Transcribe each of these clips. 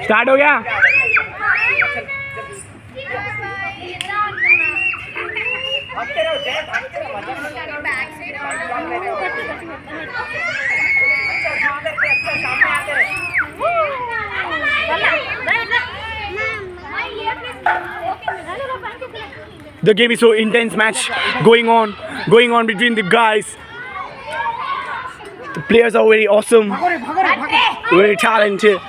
Start हो गया। The game is so intense match going on between the guys. The players are very awesome, very talented.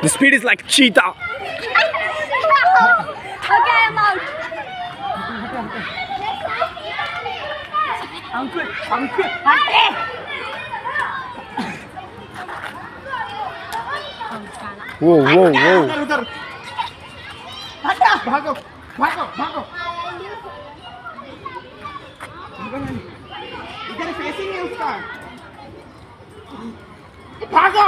The speed is like cheetah. Okay, I'm out. Whoa. भागो इधर facing है उसका भागो